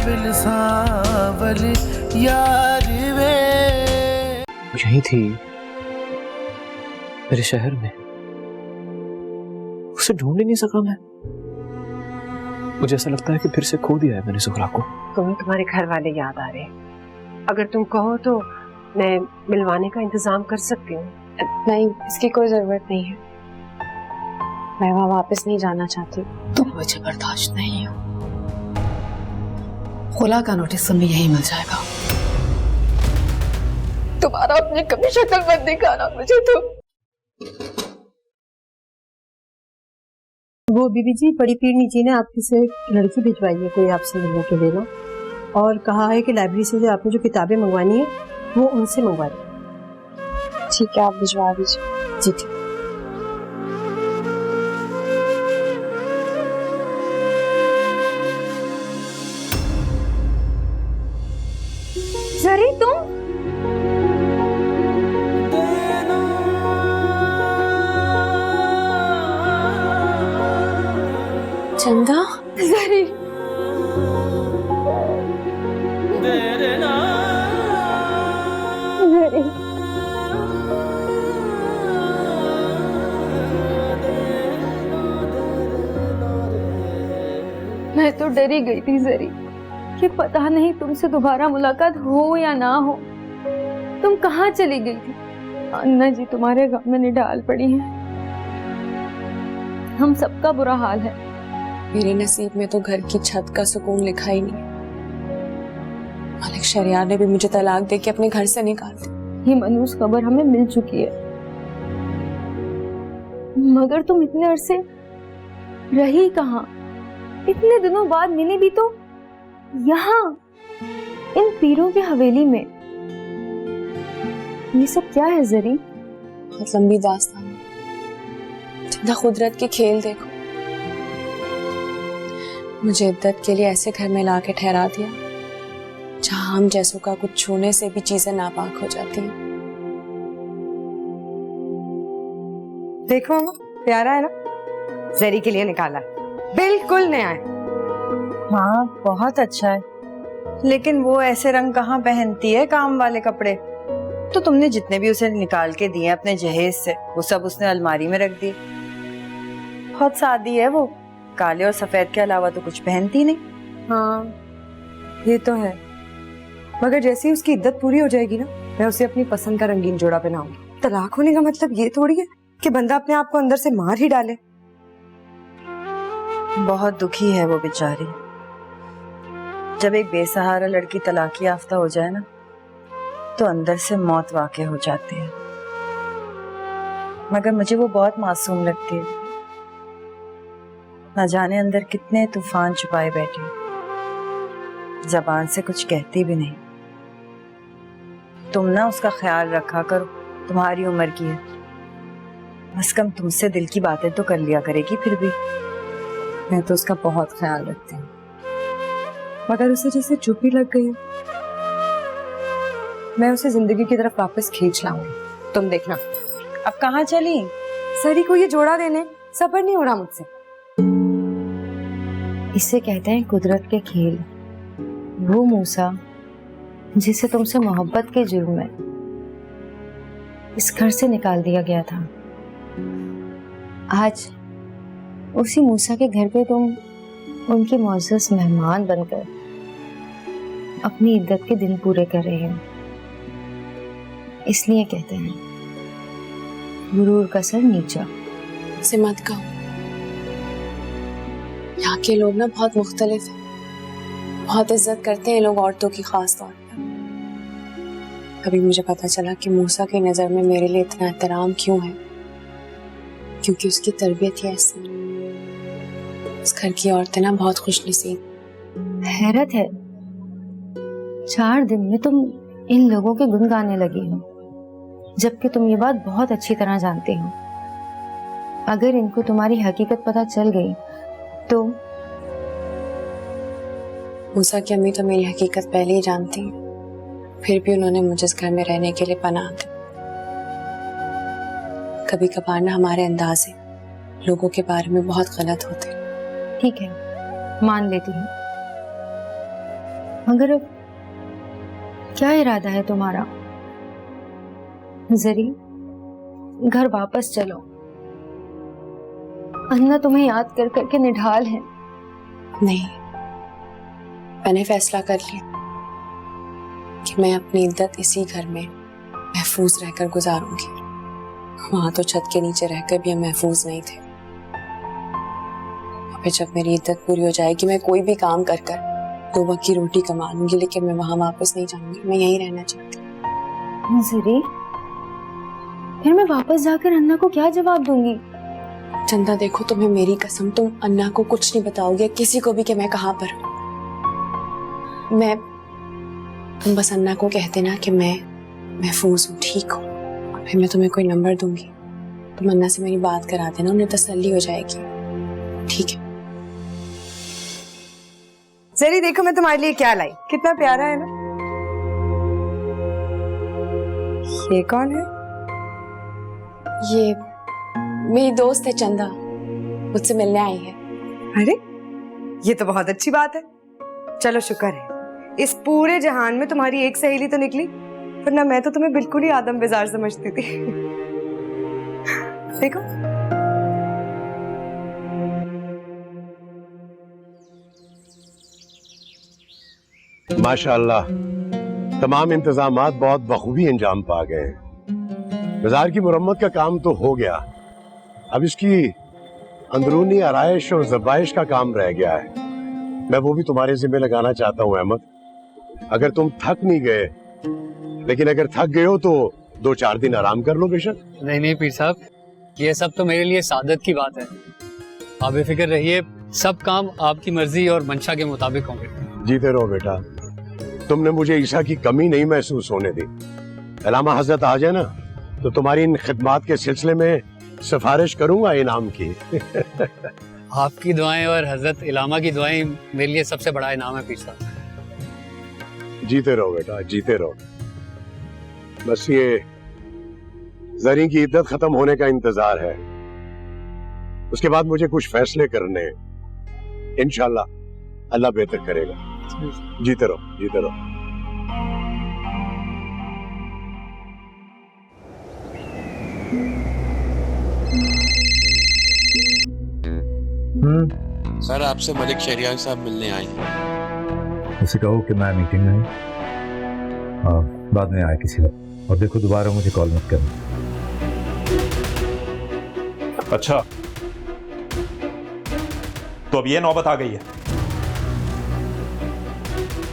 काबिल सावल यार वे। यही थी मेरे शहर में, उसे ढूंढ ही नहीं सका मैं। मुझे ऐसा लगता है कि फिर से खो दिया है मैंने ज़ुहरा को। तुम्हें तुम्हारे घर वाले याद आ रहे हैं। अगर तुम कहो तो मैं मिलवाने का इंतजाम कर सकती हूँ। नहीं, इसकी कोई जरूरत नहीं है। मैं वहां वापस नहीं जाना चाहती। तुम मुझे बर्दाश्त नहीं हो। खुला का नोटिस तुम्हें यही मिल जाएगा। तुम्हारा अपनी कभी शक्ल मत दिखाना मुझे तुम। वो बीबी जी, बड़ी पीरनी जी ने आपकी से लड़की भिजवाई है कोई आपसे मिलने के लिए ना, और कहा है कि लाइब्रेरी से जो आपने जो किताबें मंगवानी है वो उनसे मंगवा दें। ठीक है, आप भिजवा दीजिए। जी ठीक। जरी तुम चंदा, जरी मैं तो डरी गई थी जरी कि पता नहीं तुमसे दोबारा मुलाकात हो या ना हो। तुम कहाँ चली गई थी? अन्ना जी तुम्हारे गम में निढाल पड़ी हैं। हम सबका बुरा हाल है। मेरे नसीब में तो घर की छत का सुकून लिखा ही नहीं। मालिक शरियार ने भी मुझे तलाक दे के अपने घर से निकाल दिया। ये मनूस खबर हमें मिल चुकी है, मगर तुम इतने अरसे रही कहाँ? इतने दिनों बाद मिली भी तो यहाँ, इन पीरों की हवेली में। ये सब क्या है जरी? बहुत लंबी दास्तान है। जितना कुदरत के खेल देखो। मुझे इद्दत के लिए ऐसे घर में लाके ठहरा दिया जहां हम जैसों का कुछ छूने से भी चीजें नापाक हो जाती हैं। देखो मामा, प्यारा है ना? जरी के लिए निकाला, बिल्कुल नया है। हाँ, बहुत अच्छा है, लेकिन वो ऐसे रंग कहाँ पहनती है, काम वाले कपड़े। तो तुमने जितने भी उसे निकाल के दिए अपने जहेज से, वो सब उसने अलमारी में रख दिए। बहुत सादी है वो, काले और सफेद के अलावा तो कुछ पहनती नहीं। हाँ, ये तो है, मगर जैसे ही उसकी इद्दत पूरी हो जाएगी ना, मैं उसे अपनी पसंद का रंगीन जोड़ा पहनाऊंगी। तलाक होने का मतलब ये थोड़ी है कि बंदा अपने आप को अंदर से मार ही डाले। बहुत दुखी है वो बेचारी। जब एक बेसहारा लड़की तलाकी याफ्ता हो जाए ना, तो अंदर से मौत वाक़ई हो जाती है। मगर मुझे वो बहुत मासूम लगती है। न जाने अंदर कितने तूफान छुपाए बैठी, जबान से कुछ कहती भी नहीं। तुम ना उसका ख्याल रखा करो, तुम्हारी उम्र की है, बस कम तुमसे दिल की बातें तो कर लिया करेगी। फिर भी मैं तो उसका बहुत ख्याल रखती हूँ, मगर उसे जैसे चुप ही लग गई। मैं उसे जिंदगी की तरफ वापस खींच लाऊंगी, तुम देखना। अब कहाँ चली? सरी को ये जोड़ा देने, सब्र नहीं हो रहा मुझसे। इसे कहते हैं कुदरत के खेल। वो मूसा जिसे तुमसे मोहब्बत के जुर्म में इस घर से निकाल दिया गया था, आज उसी मूसा के घर पे तुम उनके मुअज़्ज़ज़ मेहमान बनकर अपनी इद्दत के दिन पूरे कर रहे हो। इसलिए कहते हैं गुरूर का सर नीचा। इसे मत कहो। यहाँ के लोग ना बहुत मुख्तलिफ हैं, बहुत इज्जत करते हैं लोग औरतों की, खास तौर पर। अभी मुझे पता चला कि मूसा की नजर में मेरे लिए इतना एहतराम क्यों है, क्योंकि उसकी तरबियत ही ऐसी। इस घर की औरतें ना बहुत खुशनसीब। हैरत है, 4 दिन में तुम इन लोगों के गुण गाने लगी हो, जबकि तुम ये बात बहुत अच्छी तरह जानती हो। अगर इनको तुम्हारी हकीकत पता चल गई तो? मूसा की अम्मी तो मेरी हकीकत पहले ही जानती हैं, फिर भी उन्होंने मुझे इस घर में रहने के लिए पनाह दी। कभी कभार ना हमारे अंदाजे लोगों के बारे में बहुत गलत होते हैं। ठीक है, मान लेती हूँ, मगर अब क्या इरादा है तुम्हारा? जरी, घर वापस चलो। अन्ना तुम्हें याद कर करके निढाल है। नहीं, मैंने फैसला कर लिया कि मैं अपनी इद्दत इसी घर में महफूज रहकर गुजारूंगी। वहां तो छत के नीचे रहकर भी हम महफूज नहीं थे। फिर जब मेरी इद्दत पूरी हो जाएगी, मैं कोई भी काम कर कर 2 वक्त की रोटी कमा लूंगी, लेकिन मैं वहां वापस नहीं जाऊंगी। मैं यहीं रहना चाहती हूँ। जरी, फिर मैं वापस जाकर अन्ना को क्या जवाब दूंगी? चंदा देखो, तुम्हें मेरी कसम, तुम अन्ना को कुछ नहीं बताओगे, किसी को भी, कि मैं कहाँ पर हूँ। तुम बस अन्ना को कह देना कि मैं महफूज हूँ, ठीक हूँ। और फिर मैं तुम्हें कोई नंबर दूंगी, तुम अन्ना से मेरी बात करा देना, उन्हें तसल्ली हो जाएगी। ठीक है? जरी देखो मैं तुम्हारे लिए क्या लाई, कितना प्यारा है ना। ये कौन है? ये मेरी दोस्त है चंदा, मुझसे मिलने आई है। अरे ये तो बहुत अच्छी बात है। चलो शुक्र है, इस पूरे जहान में तुम्हारी एक सहेली तो निकली, वरना मैं तो तुम्हें बिल्कुल ही आदम बेजार समझती थी। देखो माशाअल्लाह, तमाम इंतजामात बहुत बखूबी अंजाम पा गए हैं। बाजार की मुरम्मत का काम तो हो गया, अब इसकी अंदरूनी आराइश और ज़बाइश का काम रह गया है। मैं वो भी तुम्हारे जिम्मे लगाना चाहता हूँ अहमद। अगर तुम थक नहीं गए, लेकिन अगर थक गए हो तो 2-4 दिन आराम कर लो बेशक। नहीं नहीं पीर साहब, ये सब तो मेरे लिए सादत की बात है। आप बेफिक्र रहिए, सब काम आपकी मर्जी और मंशा के मुताबिक होंगे। जीते रहो बेटा, तुमने मुझे ईसा की कमी नहीं महसूस होने दी। अल्लामा हजरत आ जाए ना तो तुम्हारी इन खिदमात के सिलसिले में सिफारिश करूंगा इनाम की। आपकी दुआएं और हजरत इलामा की दुआएं मेरे लिए सबसे बड़ा इनाम है पीर साहब। जीते रहो बेटा, जीते रहो। बस ये जरी की इद्दत खत्म होने का इंतजार है, उसके बाद मुझे कुछ फैसले करने हैं। इंशाल्लाह अल्लाह बेहतर करेगा। जीते रहो, जीते रहो। सर, आपसे मलिक शहरियार साहब मिलने आए हैं। उसे कहो कि मैं मीटिंग में हूँ, बाद में आए किसी वक्त। और देखो दोबारा मुझे कॉल मत करना। अच्छा, तो अब ये नौबत आ गई है।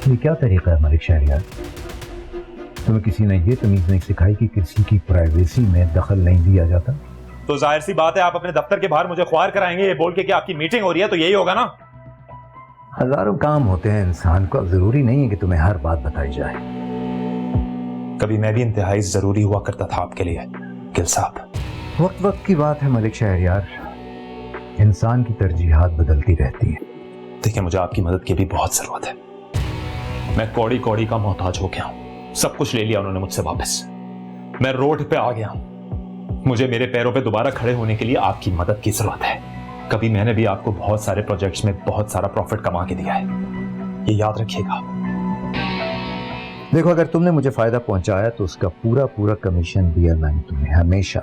ये क्या तरीका है मलिक शहरियार? तुम्हें किसी ने ये तमीज नहीं सिखाई कि किसी की प्राइवेसी में दखल नहीं दिया जाता? तो जाहिर सी बात है आप अपने दफ्तर के बाहर मुझे ख्वार कराएंगे ये बोल के कि आपकी मीटिंग हो रही है, तो यही होगा ना। हजारों काम होते हैं इंसान को, अब जरूरी नहीं है कि तुम्हें हर बात बताई जाए। कभी मैं भी इंतहाई जरूरी हुआ करता था आपके लिए गिल साहब। वक्त वक्त की बात है मलिक शहरियार, इंसान की तरजीहात बदलती रहती हैं। देखिए, मुझे आपकी मदद की भी बहुत जरूरत है। मैं कौड़ी कौड़ी का मोहताज हो गया हूं, सब कुछ ले लिया उन्होंने मुझसे वापस। मैं रोड पे आ गया हूं। मुझे मेरे पैरों पे दोबारा खड़े होने के लिए आपकी मदद की जरूरत है। कभी मैंने भी आपको बहुत सारे प्रोजेक्ट्स में बहुत सारा प्रॉफिट कमा के दिया है, ये याद रखिएगा। देखो, अगर तुमने मुझे फायदा पहुंचाया तो उसका पूरा पूरा कमीशन दिया मैंने तुम्हें, हमेशा।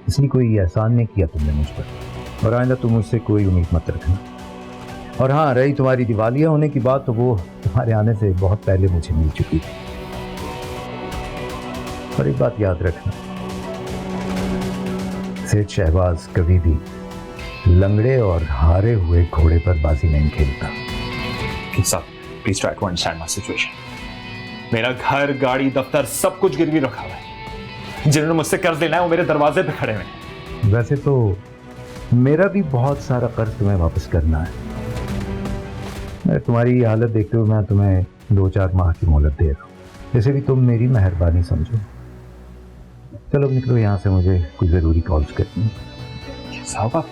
इसलिए कोई एहसान नहीं किया तुमने मुझ पर, और आइंदा तुम मुझसे कोई उम्मीद मत रखना। और हाँ, रही तुम्हारी दिवालिया होने की बात, तो वो तुम्हारे आने से बहुत पहले मुझे मिल चुकी थी। और एक बात याद रखना, सेठ शहबाज कभी भी लंगड़े और हारे हुए घोड़े पर बाजी नहीं खेलता। Please try to understand my situation. मेरा घर, गाड़ी, दफ्तर सब कुछ गिरवी रखा हुआ है। जिन्होंने मुझसे कर्ज लेना है वो मेरे दरवाजे पे खड़े हैं। वैसे तो मेरा भी बहुत सारा कर्ज तुम्हें वापस करना है। मैं तुम्हारी हालत देखते हुए मैं तुम्हें 2-4 माह की मोहलत दे रहा हूँ, जैसे भी तुम मेरी मेहरबानी समझो। चलो निकलो यहाँ से, मुझे कुछ जरूरी कॉल्स करनी है। साहब,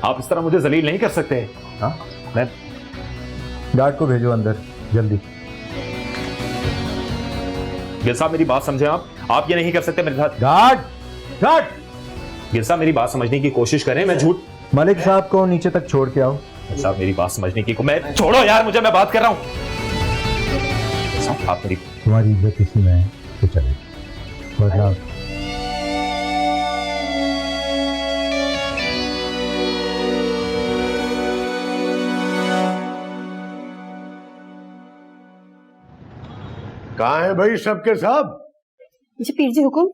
आप इस तरह मुझे जलील नहीं कर सकते। हाँ, मैं गार्ड को भेजो अंदर जल्दी। गिल साहब, मेरी बात समझे आप ये नहीं कर सकते मेरे साथ। गार्ड गिल साहब, मेरी बात समझने की कोशिश करें। मैं झूठ। मलिक साहब को नीचे तक छोड़ के आओ। साहब, मेरी बात समझने की मैं छोड़ो यार मुझे, मैं बात कर रहा हूं। साथ आप मेरी तुम्हारी इज्जत इसी में है तो चले वरना कहाँ है भाई सबके सब? जी पीर जी हुकुम।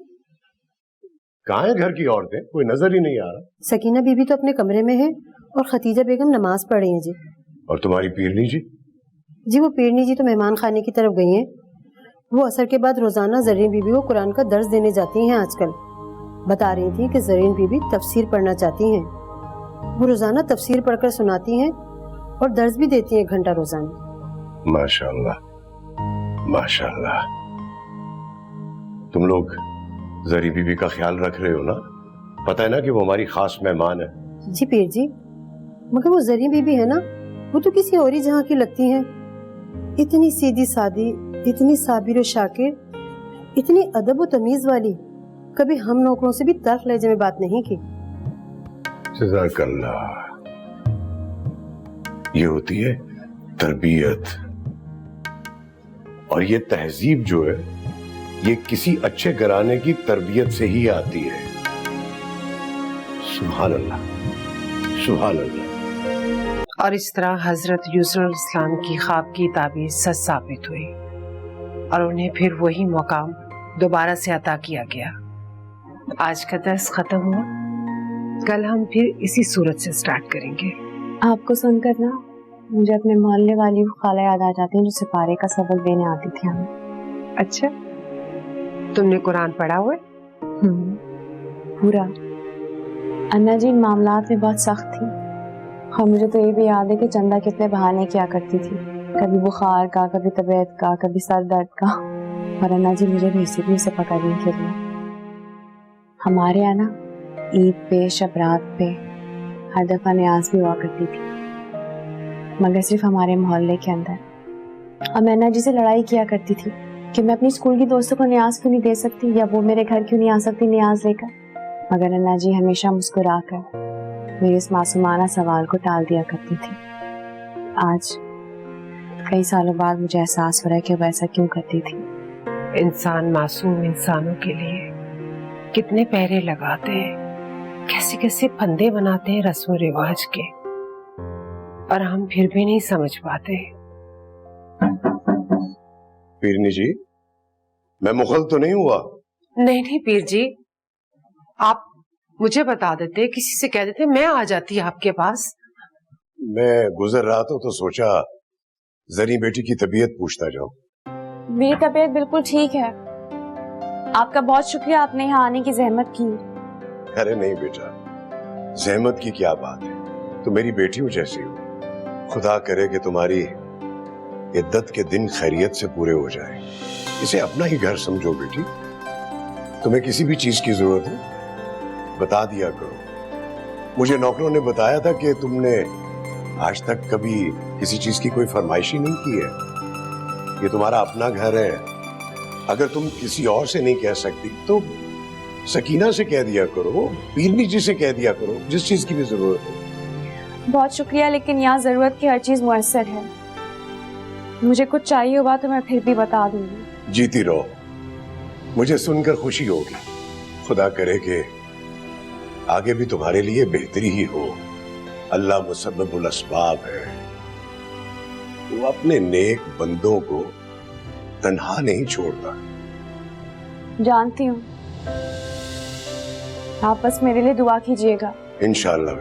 कहाँ है घर की औरतें? कोई नजर ही नहीं आ रहा। सकीना बीबी तो अपने कमरे में है और खतीजा बेगम नमाज पढ़ रही हैं जी। और तुम्हारी पीरनी जी? जी वो पीरनी जी तो मेहमान खाने की तरफ गई हैं। वो असर के बाद रोजाना जरीन बीबी को कुरान का दर्स देने जाती हैं आजकल। बता रही थी कि जरीन बीबी तफसीर पढ़ना चाहती हैं। वो रोजाना तफसीर पढ़कर सुनाती हैं और दर्स भी देती हैं 1 घंटा रोजाना। माशाल्लाह माशाल्लाह। तुम लोग जरी बीबी का ख्याल रख रहे हो ना? पता है ना कि वो हमारी खास मेहमान है। जी पीर जी, मगर वो जरी बीबी है ना, वो तो किसी और ही जहाँ की लगती हैं। इतनी सीधी सादी, इतनी साबिर और शाकिर, इतनी अदब और तमीज वाली, कभी हम नौकरों से भी तल्ख लहजे में बात नहीं की। जज़ाकल्लाह। ये होती है तरबियत, और ये तहजीब जो है ये किसी अच्छे घराने की तरबियत से ही आती है। सुभान अल्लाह सुभान अल्लाह। और इस तरह हजरत यूसुफ इस्लाम की ख्वाब की ताबीर सच साबित हुई और उन्हें फिर वही मुकाम दोबारा से अता किया गया। आज का दर्स खत्म हुआ, कल हम फिर इसी सूरत से स्टार्ट करेंगे। आपको सुनकर ना मुझे अपने मोहल्ले वाली खाला याद आ जाती है जो सिपारे का सबक देने आती थी हमें। अच्छा, तुमने कुरान पढ़ा हुआ है? पूरा। अन्ना जी इन मामलात में बहुत सख्त थी और मुझे तो ये भी याद है कि चंदा कितने बहाने किया करती थी, कभी बुखार का, कभी तबीयत का, कभी सर दर्द का, और अन्ना जी मुझे भेजती थी उसे पकड़ने के लिए। हमारे यहाँ ना ईद पे, शब रात पे हर दफा न्याज भी हुआ करती थी, मगर सिर्फ हमारे मोहल्ले के अंदर। और मैं अन्ना जी से लड़ाई किया करती थी कि मैं अपनी स्कूल की दोस्तों को न्याज क्यों नहीं दे सकती, या वो मेरे घर क्यों नहीं आ सकती न्याज लेकर। मगर अन्ना जी हमेशा मुस्कुराकर मेरे इस मासूमाना सवाल को टाल दिया करती थी। आज कई सालों बाद मुझे एहसास हो रहा है कि वो ऐसा क्यों करती थी। इंसान मासूम इंसानों के लिए कितने पहरे लगाते हैं, कैसे कैसे फंदे बनाते हैं रस्म रिवाज के, और हम फिर भी नहीं समझ पाते। पीरनी जी, मैं मुखल तो नहीं हुआ? नहीं नहीं पीर जी, आप मुझे बता देते, किसी से कह देते, मैं आ जाती आपके पास। मैं गुजर रहा था तो सोचा जरी बेटी की तबीयत पूछता जाऊं। मेरी तबीयत बिल्कुल ठीक है। आपका बहुत शुक्रिया, आपने यहाँ आने की जहमत की। अरे नहीं बेटा, जहमत की क्या बात है, तो मेरी बेटियों जैसी हो। खुदा करे कि तुम्हारी इद्दत के दिन खैरियत से पूरे हो जाए। इसे अपना ही घर समझो बेटी। तुम्हें किसी भी चीज की जरूरत है बता दिया करो। मुझे नौकरों ने बताया था कि तुमने आज तक कभी किसी चीज की कोई फरमाइश ही नहीं की है। ये तुम्हारा अपना घर है। अगर तुम किसी और से नहीं कह सकती तो सकीना से कह दिया करो, पीरनी जी से कह दिया करो, जिस चीज की भी जरूरत है। बहुत शुक्रिया, लेकिन यहाँ जरूरत की हर चीज मुयस्सर है। मुझे कुछ चाहिए होगा तो मैं फिर भी बता दूंगी। जीती रहो, मुझे सुनकर खुशी होगी। खुदा करे कि आगे भी तुम्हारे लिए बेहतरी ही हो। अल्लाह मुसब्बिबुल अस्बाब है, वो अपने नेक बंदों को तन्हा नहीं छोड़ता। जानती हूँ, आप बस मेरे लिए दुआ कीजिएगा। इंशाअल्लाह।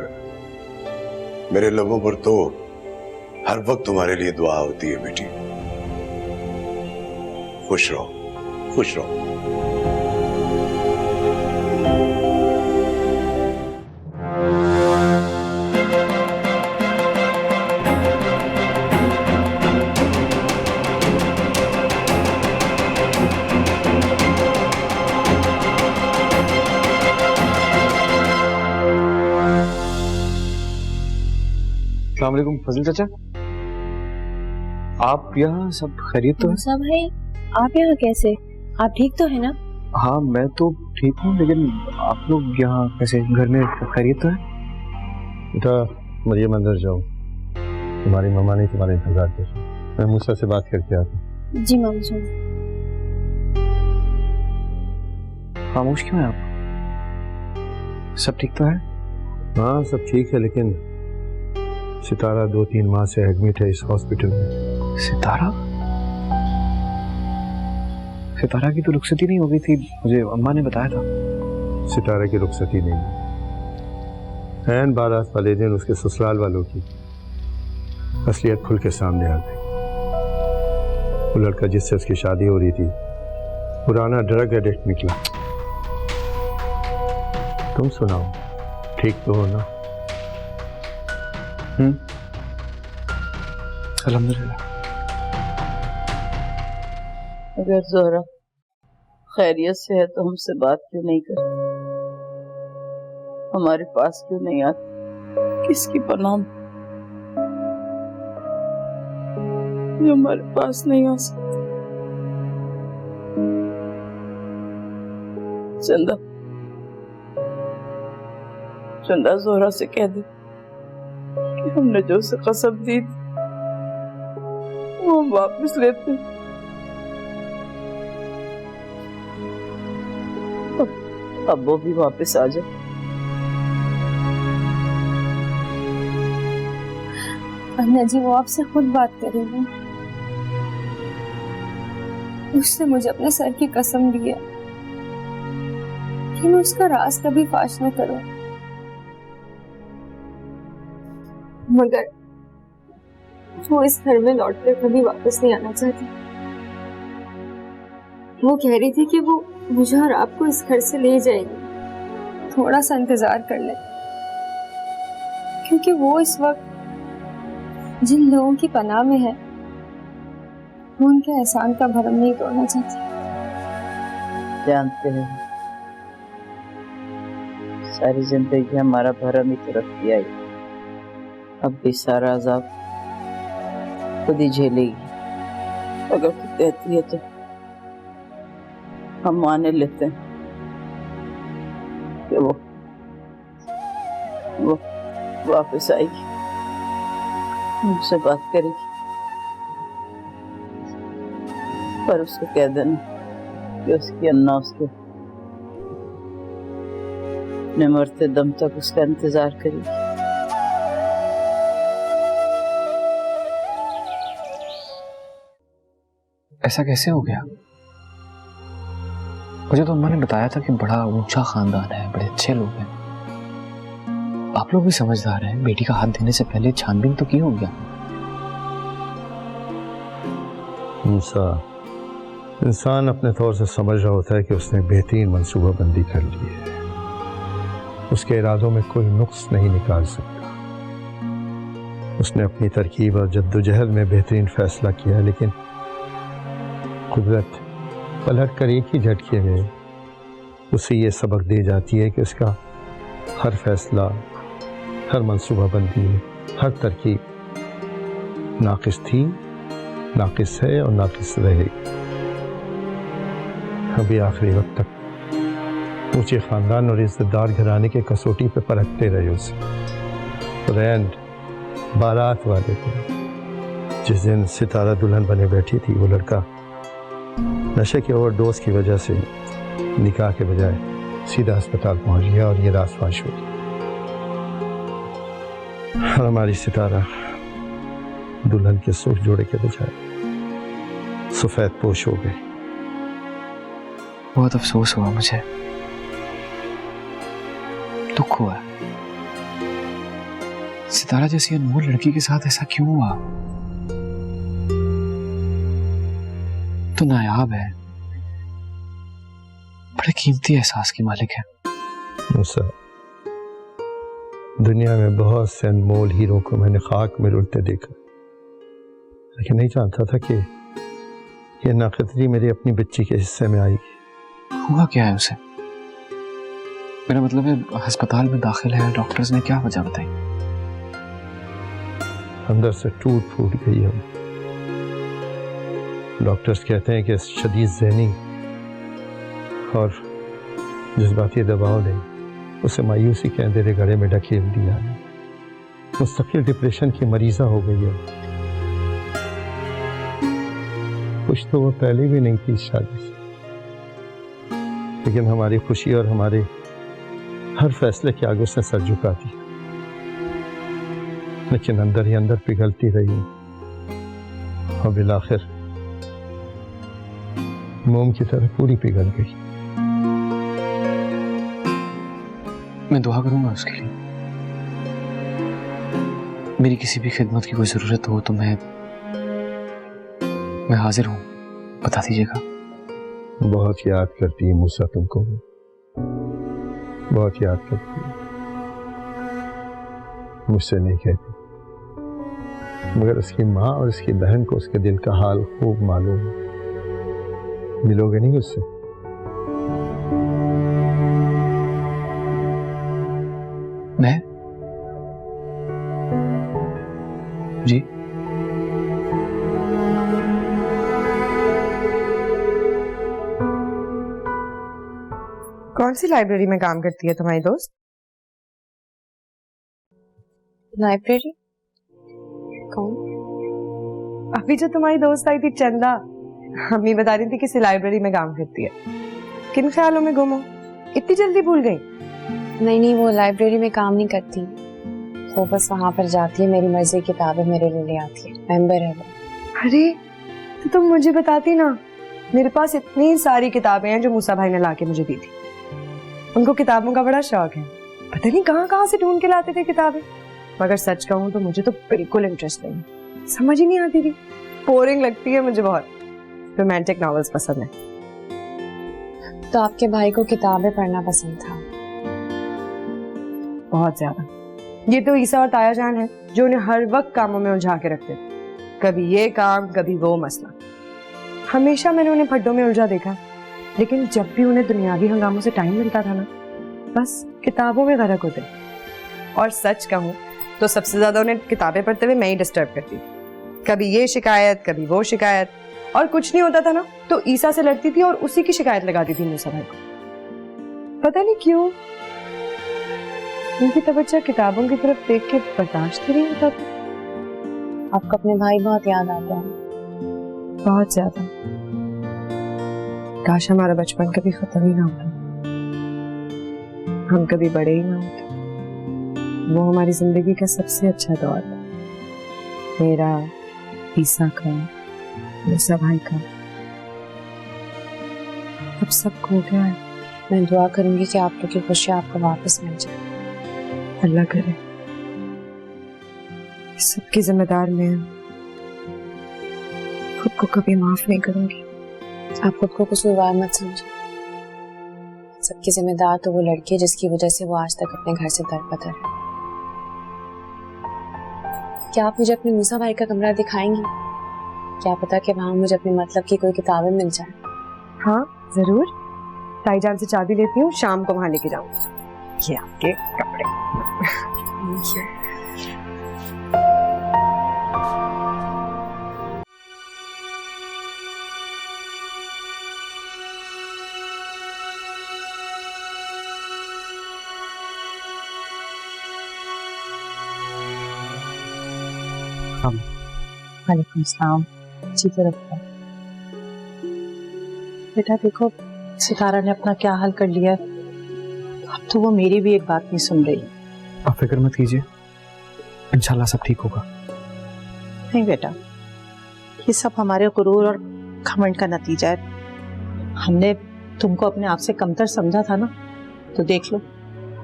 मेरे लबों पर तो हर वक्त तुम्हारे लिए दुआ होती है बेटी। खुश रहो, खुश रहो। अस्सलाम वालेकुम फजल चाचा, आप यहाँ सब खैरियत तो है? सब है। आप यहाँ कैसे? आप ठीक तो है ना? हाँ मैं तो ठीक हूँ, लेकिन आप लोग यहाँ कैसे? घर में खैरियत तो है? बेटा मरियम अंदर जाओ, तुम्हारी मम्मा ने तुम्हारे इंतजार किया। मैं मूसा से बात करके आता हूँ। जी मामा जी। खामोश क्यों है आप? सब ठीक तो है? हाँ सब ठीक है, लेकिन सितारा 2-3 माह से एडमिट है इस हॉस्पिटल में। सितारा? सितारा की तो रुखसती नहीं हो गई थी, मुझे अम्मा ने बताया था। सितारा की रुखसती नहीं, ऐन बारात वाले दिन उसके ससुराल वालों की असलियत खुल के सामने आ गई। वो लड़का जिससे उसकी शादी हो रही थी पुराना ड्रग एडिक्ट निकला। तुम सुनाओ, ठीक तो हो ना? अल्हम्दुलिल्लाह। अगर ज़ोहरा खैरियत से है तो हमसे बात क्यों नहीं करती, हमारे पास क्यों नहीं आती? किसकी पनाह में जो हमारे पास नहीं आ सकती? चंदा, चंदा ज़ोहरा से कह दे कि हमने जो उसे कसम दी थी वो हम वापस लेते। अब वो भी वापस आ जाए। अन्ना जी वो आपसे खुद बात करेंगे। उसने मुझे अपने सर की कसम दी है कि मैं उसका राज कभी फाश न करूं, मगर वो इस घर में लौटकर कभी वापस नहीं आना चाहती। वो कह रही थी कि वो मुझे और आपको इस घर से ले जाएगी, थोड़ा सा इंतजार कर ले, क्योंकि वो इस वक्त जिन लोगों की पनाह में है वो उनके एहसान का भरम नहीं तोड़ना चाहती। जानते हैं सारी जिंदगी हमारा भरम ही तो रख दिया है, अब भी सारा अजाब खुद ही झेलेगी। अगर तू कहती है तो हम माने लेते हैं कि वो वापस आएगी, मुझसे बात करेगी, पर उसको कह देना कि उसकी अन्ना उसके अपने मरते दम तक उसका इंतजार करेगी। ऐसा कैसे हो गया? मुझे तो अम्मा ने बताया था कि बड़ा ऊंचा खानदान है, बड़े अच्छे लोग हैं। आप लोग भी समझदार हैं, बेटी का हाथ देने से पहले छानबीन तो की होगी। इंसान अपने तौर से समझ रहा होता है कि उसने बेहतरीन मंसूबाबंदी कर ली है, उसके इरादों में कोई नुक्स नहीं निकाल सकता। उसने अपनी तरकीब और जद्दोजहद में बेहतरीन फैसला किया, लेकिन कुदरत पलट कर एक ही झटके में उसे ये सबक दे जाती है कि उसका हर फैसला, हर मंसूबाबंदी, हर तरकीब नाकिस थी, नाकिस है और नाकिस रहेगी। अभी आखिरी वक्त तक ऊंचे खानदान और इज्जतदार घराने के कसौटी पे परखते रहे उसे। रैंड बारात वाले दिन जिस दिन सितारा दुल्हन बने बैठी थी, वो लड़का नशे के ओवरडोज की वजह से निकाह के बजाय सीधा अस्पताल पहुंच गया और ये रात फाश हो गई। और हमारी सितारा दुल्हन के सुर्ख जोड़े के बजाय सफेद पोश हो गई। बहुत अफसोस हुआ मुझे, दुख हुआ। सितारा जैसी अनमोल लड़की के साथ ऐसा क्यों हुआ? तो नायाब है, बड़े कीमती एहसास की मालिक है। मूसा, दुनिया में बहुत से अनमोल हीरो को मैंने खाक में रुलते देखा, लेकिन नहीं जानता था कि ये नाखतरी मेरी अपनी बच्ची के हिस्से में आएगी। हुआ क्या है उसे? मेरा मतलब है अस्पताल में दाखिल है, डॉक्टर्स ने क्या वजह बताई? अंदर से टूट फूट गई है। डॉक्टर्स कहते हैं कि शदीद ज़हनी और जज्बाती दबाव ने उसे मायूसी के अंधेरे घड़े में ढकेल दिया है। मुस्तकिल डिप्रेशन की मरीजा हो गई है। खुश तो वो पहले भी नहीं थी इस शादी से, लेकिन हमारी खुशी और हमारे हर फैसले के आगे उसने सर झुका दिया, लेकिन अंदर ही अंदर पिघलती रही और बिलाखिर मोम की तरह पूरी पिघल गई। मैं दुआ करूंगा उसके लिए। मेरी किसी भी खिदमत की कोई जरूरत हो तो मैं हाजिर हूँ, बता दीजिएगा। बहुत याद करती है मूसा तुमको, बहुत याद करती है। मुझसे नहीं कहती, मगर उसकी माँ और उसकी बहन को उसके दिल का हाल खूब मालूम है। मिलोगे नहीं उससे? मैं? जी कौन सी लाइब्रेरी में काम करती है तुम्हारी दोस्त? लाइब्रेरी? कौन? अभी जो तुम्हारी दोस्त आई थी चंदा, अम्मी बता रही थी किसी लाइब्रेरी में काम करती है। किन ख्यालों में गुम हो, इतनी जल्दी भूल गई? नहीं, वो लाइब्रेरी में काम नहीं करती, वो बस वहां पर जाती है, मेरी मर्जी की किताबें मेरे लिए ले आती है, मेंबर है वो। अरे तो तुम मुझे बताती ना, मेरे पास इतनी सारी किताबें हैं जो मूसा भाई ने लाके मुझे दी थी। उनको किताबों का बड़ा शौक है, पता नहीं कहाँ से ढूंढ के लाते थे किताबें। मगर सच कहूँ तो मुझे तो बिल्कुल इंटरेस्ट नहीं, समझ ही नहीं आती थी, बोरिंग लगती है मुझे। बहुत रोमांटिक नॉवेल्स पसंद है। तो आपके भाई को किताबें पढ़ना पसंद था? बहुत ज्यादा। ये तो ईसा और ताया जान है जो उन्हें हर वक्त कामों में उलझा के रखते थे, कभी ये काम कभी वो मसला। हमेशा मैंने उन्हें फड्डों में उलझा देखा, लेकिन जब भी उन्हें दुनियावी हंगामों से टाइम मिलता था ना, बस किताबों में गर्क होते। और सच कहूँ तो सबसे ज्यादा उन्हें किताबें पढ़ते हुए मैं ही डिस्टर्ब करती, कभी ये शिकायत कभी वो शिकायत, और कुछ नहीं होता था ना तो ईसा से लड़ती थी और उसी की शिकायत लगाती थी मूसा भाई को। पता नहीं क्यों उनकी तवज्जो किताबों की तरफ देख के बर्दाश्त नहीं होता था। आपको अपने भाई बहुत याद आता है? बहुत ज्यादा। काश हमारा बचपन कभी खत्म ही ना होता, हम कभी बड़े ही ना होते। वो हमारी जिंदगी का सबसे अच्छा दौर था, मेरा, ईसा का, मूसा भाई का। अब सब खो गया है। मैं दुआ करूंगी कि आप लोग की खुशी आपको वापस मिल जाए। अल्लाह करे। सबकी जिम्मेदार मैं, खुद को कभी माफ नहीं करूंगी। आप खुद को कसूरवार मत समझो, सबकी जिम्मेदार तो वो लड़की है जिसकी वजह से वो आज तक अपने घर से दरबदर है। क्या आप मुझे अपने मूसा भाई का कमरा दिखाएंगी? क्या पता कि वहां मुझे अपने मतलब की कोई किताबें मिल जाए। हाँ जरूर, ताईजान से चाबी लेती हूँ, शाम को वहां लेके जाऊंगी। ये आपके कपड़े। वालेकुम सलाम। जी तरफ बेटा देखो, सितारा ने अपना क्या हाल कर लिया है, अब तो वो मेरी भी एक बात नहीं सुन रही। आप फिक्र मत कीजिए, इंशाल्लाह सब ठीक होगा। नहीं बेटा, ये सब हमारे गुरूर और घमंड का नतीजा है। हमने तुमको अपने आप से कमतर समझा था ना, तो देख लो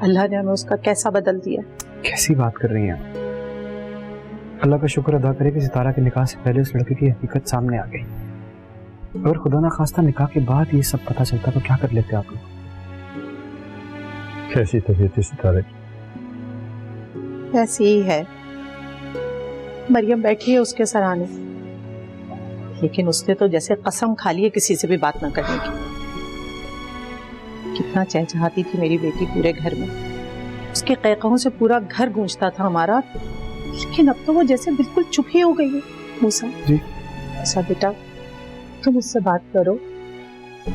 अल्लाह ने हमें उसका कैसा बदल दिया। कैसी बात कर रही हैं आप? अल्लाह का शुक्र अदा करें कि सितारा के निकाह से पहले उस लड़के की हकीकत सामने आ गई। अगर खुदा ना खास्ता निकाह के बाद ये सब पता चलता तो क्या कर लेते आप लोग? कैसी तबीयत है सितारे की? ऐसी ही है, मरियम बैठी है उसके सराहने, लेकिन उसने तो जैसे कसम खा ली है किसी से भी बात ना करने की। कितना चहचहाती थी मेरी बेटी पूरे घर में, उसके क़हक़हों से पूरा घर गूंजता था हमारा, लेकिन अब तो वो जैसे बिल्कुल चुप ही हो गई है। मूसा जी, ऐसा बेटा तुम उससे बात करो,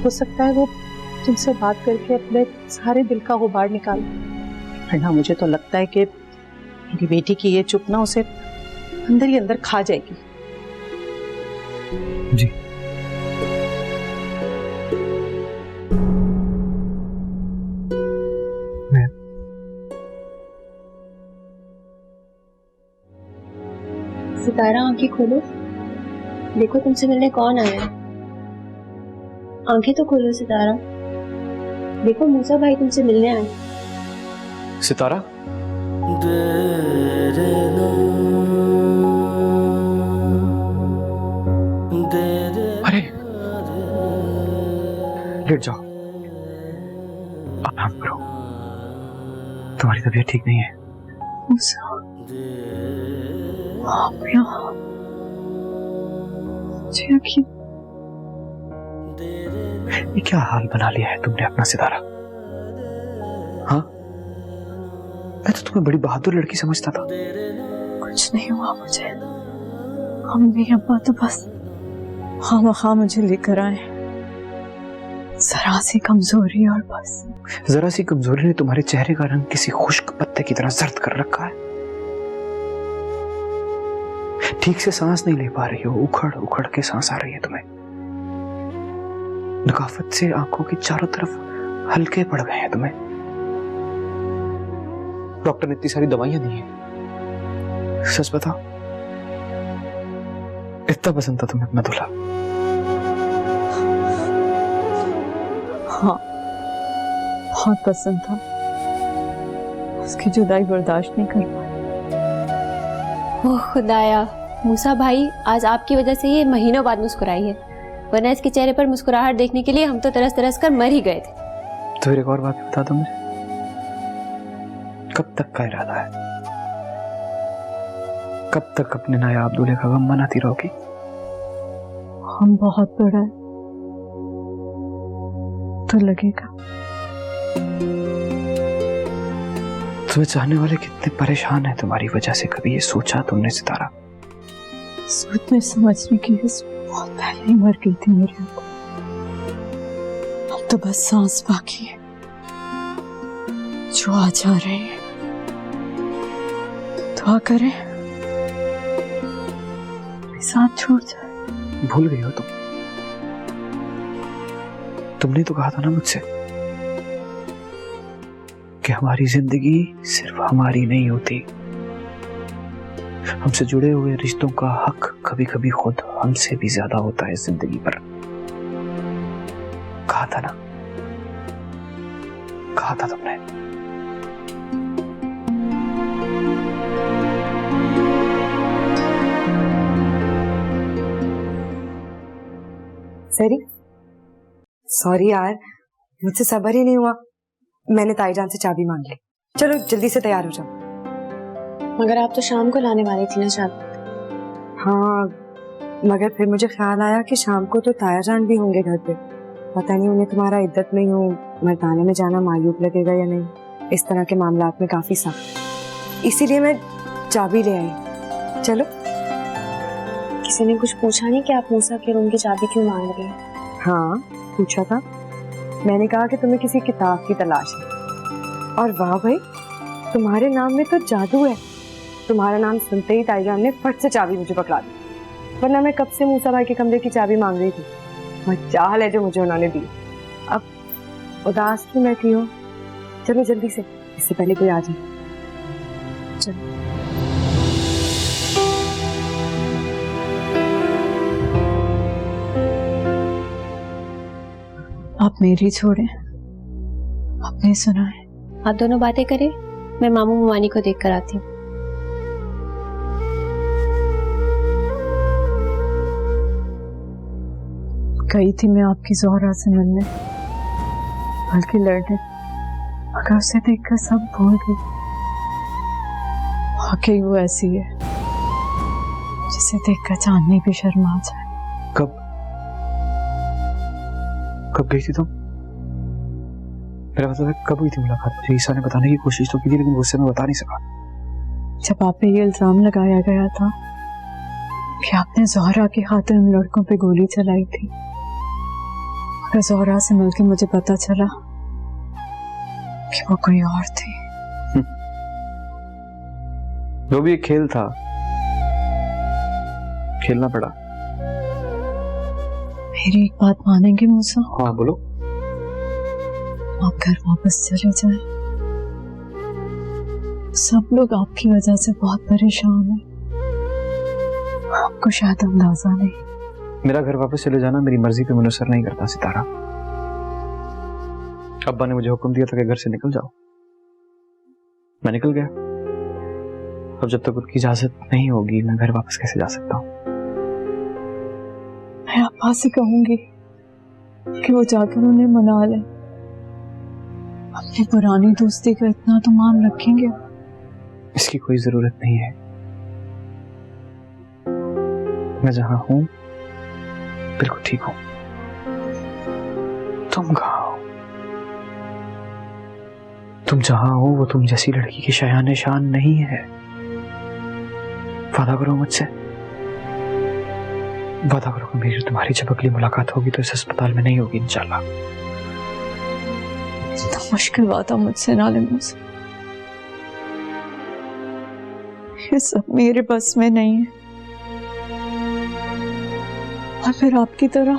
हो सकता है वो तुमसे बात करके अपने सारे दिल का गुबार निकाले। वरना मुझे तो लगता है कि मेरी बेटी की ये चुप ना उसे अंदर ही अंदर खा जाएगी। जी खिड़की खोलो, देखो तुमसे मिलने कौन आया है। आंखें तो खोलो सितारा, देखो मूसा भाई तुमसे मिलने आए। सितारा, अरे लेट जाओ, आराम करो, तुम्हारी तबीयत ठीक नहीं है। आप यहाँ? ये क्या हाल बना लिया है तुमने अपना सितारा? हाँ, मैं तो तुम्हें बड़ी बहादुर लड़की समझता था। कुछ नहीं हुआ मुझे, अम्मी अब्बा तो बस हाँ मुझे लेकर आए, जरा सी कमजोरी और बस। जरा सी कमजोरी ने तुम्हारे चेहरे का रंग किसी खुश्क पत्ते की तरह जर्द कर रखा है। ठीक से सांस नहीं ले पा रही हो, उखड़ उखड़ के सांस आ रही है तुम्हें। नकाफत से आंखों की चारों तरफ हल्के पड़ गए हैं तुम्हें। डॉक्टर ने इतनी सारी दवाइयां दी हैं। सच बताओ, इतना पसंद था तुम्हें अपना दूल्हा? हाँ, बहुत पसंद था, उसकी जुदाई बर्दाश्त नहीं कर पाई। ओह खुदाया, मूसा भाई आज आपकी वजह से ये महीनों बाद मुस्कुराई है, वरना इसके चेहरे पर मुस्कुराहट देखने के लिए हम तो तरस तरस कर मर ही गए थे। तो एक और बात बता दो मुझे, कब तक का इरादा है? कब तक अपने नायाब दूल्हे का गम मनाती रहोगी? हम बहुत बड़ा है तो लगेगा। तुम्हें चाहने वाले कितने परेशान हैं तुम्हारी वजह से, कभी ये सोचा तुमने सितारा? सोचने समझने की बहुत पहले ही मर गई थी मेरी आंखों, अब तो बस सांस बाकी है, जो आ जा रहे हैं। दुआ करें साथ छूट जाए। भूल गई हो तुमने तो कहा था ना मुझसे कि हमारी जिंदगी सिर्फ हमारी नहीं होती, हमसे जुड़े हुए रिश्तों का हक कभी कभी खुद हमसे भी ज्यादा होता है जिंदगी पर। कहा था ना, कहा था तुमने। सॉरी यार, मुझसे सब्र ही नहीं हुआ, मैंने ताईजान से चाबी मांग ली। चलो जल्दी से तैयार हो जाओ। मगर आप तो शाम को लाने वाली थी ना चाबी। हाँ, मगर फिर मुझे ख्याल आया कि शाम को तो तायाजान भी होंगे घर पे, पता नहीं उन्हें तुम्हारा इद्दत में यूं मर्दाने में जाना मायूब लगेगा या नहीं। इस तरह के मामलात में काफी सख्त, इसीलिए मैं चाबी ले आई। चलो। किसी ने कुछ पूछा नहीं कि आप मूसा के रूम की चाबी क्यों मांग रही हैं? हाँ पूछा था, मैंने कहा कि तुम्हें किसी किताब की तलाश है, और वाह भाई तुम्हारे नाम में तो जादू है। तुम्हारा नाम सुनते ही ताईजान ने फट से चाबी मुझे पकड़ा दी, वरना मैं कब से मूसा भाई के कमरे की चाबी मांग रही थी। मजाल है जो मुझे उन्होंने दी। अब उदास क्यों बैठी हो? चलो जल्दी से, इससे पहले कोई आ जाए। चलो। आप मेरी छोड़ें, अपने सुनाए। आप दोनों बातें करें, मैं मामू मुमानी को देख कर आती हूँ। गई थी मैं आपकी ज़ोहरा से मिलने, बल्कि लड़ने, मगर उसे देखकर सब भूल गई। वाकई वो ऐसी है जिसे देखकर चांदनी भी शर्मा जाए। कब गई थी तुम? मेरा मतलब है कब हुई थी मुलाकात? मुझे ईसा ने बताने की कोशिश तो की थी, लेकिन उससे मैं बता नहीं सका। जब आप पे ये इल्जाम लगाया गया था कि आपने ज़ोहरा की खातिर उन लड़कों पे गोली चलाई थी, मगर ज़ोहरा से मिलकर मुझे पता चला कि वो कोई और थी। जो भी एक खेल था, खेलना पड़ा। मेरी एक बात मानेंगे मूसा? हाँ बोलो। आप घर वापस चले जाएं। सब लोग आपकी वजह से बहुत परेशान हैं। आप आपको शायद अंदाजा नहीं। मेरा घर वापस चले जाना मेरी मर्जी पे मुनसर नहीं करता सितारा। अब्बा ने मुझे हुक्म दिया था कि घर से निकल जाओ, मैं निकल गया। अब जब तक उनकी इजाजत नहीं होगी मैं घर वापस कैसे जा सकता हूँ? मैं अब्बा से कहूंगी कि वो जाकर उन्हें मना लें। अपनी पुरानी दोस्ती का इतना तो मान रखेंगे। इसकी कोई जरूरत नहीं है। मैं जहां हूं बिल्कुल ठीक हूं। तुम कहाँ हो? तुम जहां हो वो तुम जैसी लड़की की शायान शान नहीं है। वादा करो मुझसे, वादा करो कि मेरी तुम्हारी जब अगली मुलाकात होगी तो इस अस्पताल में नहीं होगी इंशाल्लाह। तो मुश्किल वादा मुझसे ना ले मूसा, ये सब मेरे बस में नहीं है। और फिर आपकी तरह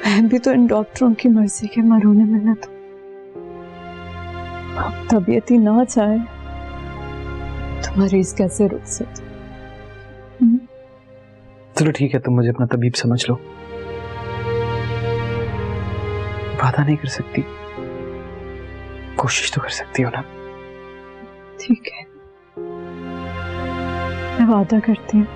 मैं भी तो इन डॉक्टरों की मर्जी के मरोने में तो अब तबीयत ही ना चाहे तो मरीज कैसे रुक सकते? चलो ठीक है, तुम मुझे अपना तबीब समझ लो। वादा नहीं कर सकती, कोशिश तो कर सकती हो ना? ठीक है, मैं वादा करती हूँ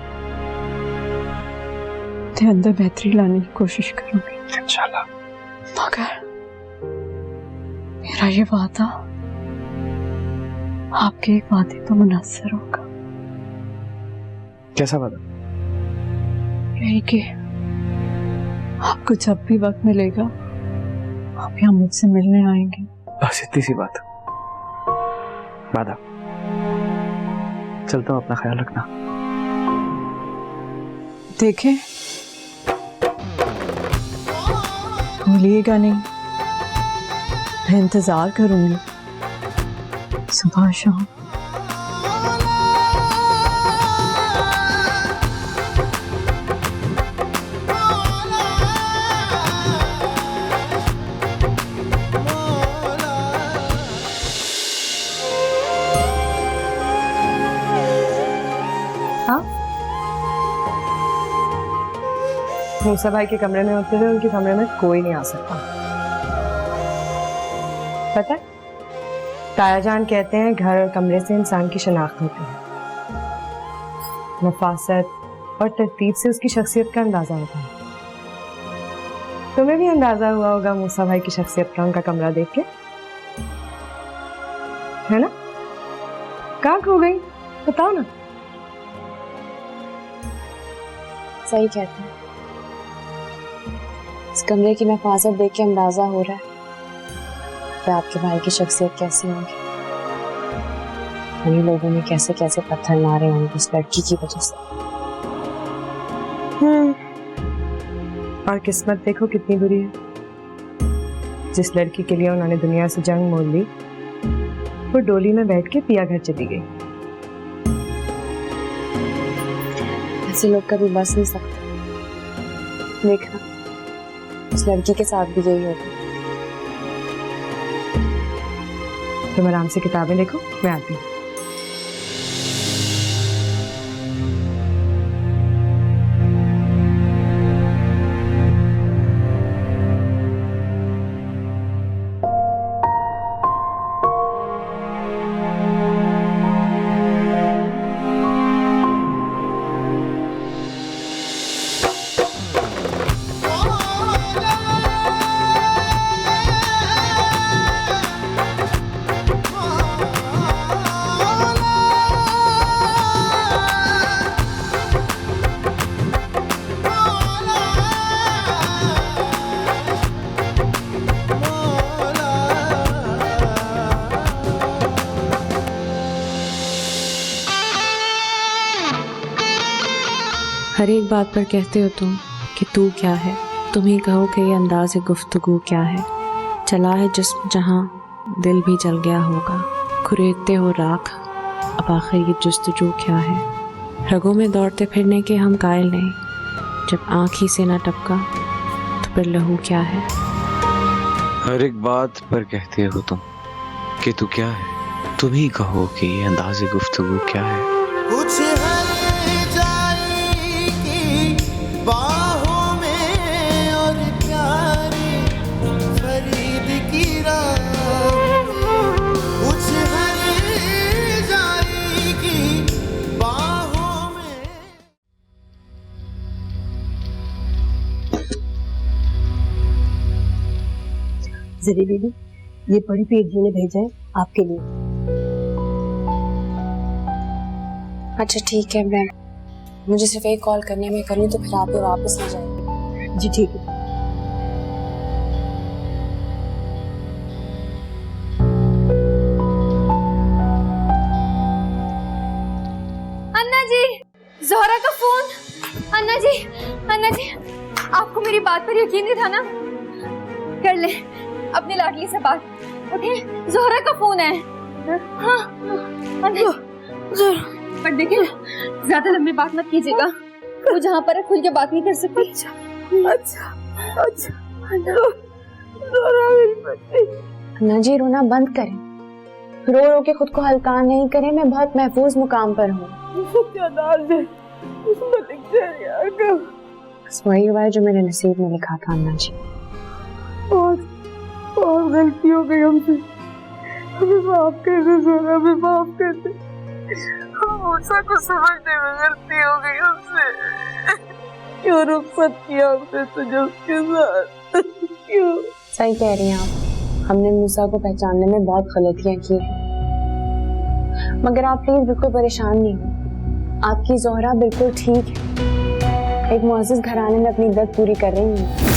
तेरे अंदर बेहतरी लाने की कोशिश करूंगी इंशाल्लाह। मगर मेरा ये वादा आपके एक वादे पर मुनहसर होगा। कैसा वादा? यही कि आपको जब भी वक्त मिलेगा आप यहाँ मुझसे मिलने आएंगे। बस इतनी सी बात। वादा। चलता हूँ, अपना ख्याल रखना। देखें, भूलिएगा नहीं, मैं इंतजार करूंगी सुबह शाम। मूसा भाई के कमरे में होते हुए उनके कमरे में कोई नहीं आ सकता। पता है, ताया जान कहते हैं घर और कमरे से इंसान की शनाख्त होती है। नफासत और तरतीब से उसकी शख्सियत का अंदाजा होता है। तुम्हें भी अंदाजा हुआ होगा मूसा भाई की शख्सियत का उनका कमरा देख के, है ना? कहाँ खो गई बताओ ना। सही कहते हैं, इस कमरे की नफासत देख के अंदाजा हो रहा है कि आपके भाई की शख्सियत कैसी होगी। उन्हीं लोगों ने कैसे कैसे पत्थर मारे होंगे इस लड़की की वजह से। और किस्मत देखो कितनी बुरी है। जिस लड़की के लिए उन्होंने दुनिया से जंग मोल ली वो डोली में बैठ के पिया घर चली गई। ऐसे लोग कभी बस नहीं सकते। देखना, इस लड़की के साथ भी यही होगा। तुम आराम से किताबें देखो, मैं आती हूँ। हर एक बात पर कहते हो तुम कि तू क्या है। तुम ही कहो कि ये अंदाज़ गुफ्तगू क्या है। चला है जिस्म जहाँ दिल भी जल गया होगा। खुरेदते हो राख, अब आखिर ये जुस्तजू क्या है। रगों में दौड़ते फिरने के हम कायल नहीं, जब आँख ही से ना टपका तो फिर लहू क्या है। हर एक बात पर कहते हो तुम कि तू क्या है। तुम ही कहो कि ये अंदाज़ गुफ्तगू क्या है। कुछ हल जाए जरी बीबी, ये बड़ी पीर जी ने भेजा है आपके लिए। अच्छा ठीक है, मैं मुझे सिर्फ एक कॉल करने में करूँ तो फिर आप ही वापस आ जाएंगे। जी ठीक है। अन्ना जी, ज़ोहरा का फोन। अन्ना जी, अन्ना जी, आपको मेरी बात पर यकीन नहीं था ना? कर ले अपनी लाडली से बात। ओके, ज़ोहरा का फोन है। हाँ, अन्ना ज़ोहरा, पर देखिए ज्यादा लंबी बात मत कीजिएगा, वो जहाँ पर है खुल के बात नहीं कर सकती। अच्छा, अच्छा, अन्ना जी रोना बंद करें, रो रो के खुद को हल्का नहीं करें, मैं बहुत महफूज मुकाम पर हूँ। वही हुआ है जो मेरे नसीब में लिखा था अन्ना जी। बहुत गलती हो गई हमसे, हमें माफ कर दे ज़ोहरा, हमें माफ कर दे। मूसा को समझने में गलती हो गई हमसे। क्यों रुखसत किया हमने तुझे उसके साथ? क्यों? सही कह रही हैं आप, हमने मूसा को पहचानने में बहुत गलतियां की हैं, मगर आप प्लीज बिल्कुल परेशान नहीं हो, आपकी ज़ोहरा बिल्कुल ठीक है, एक मुअज़्ज़ज़ घराने में अपनी इद्दत पूरी कर रही है।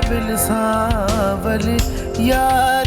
बिल सावल यार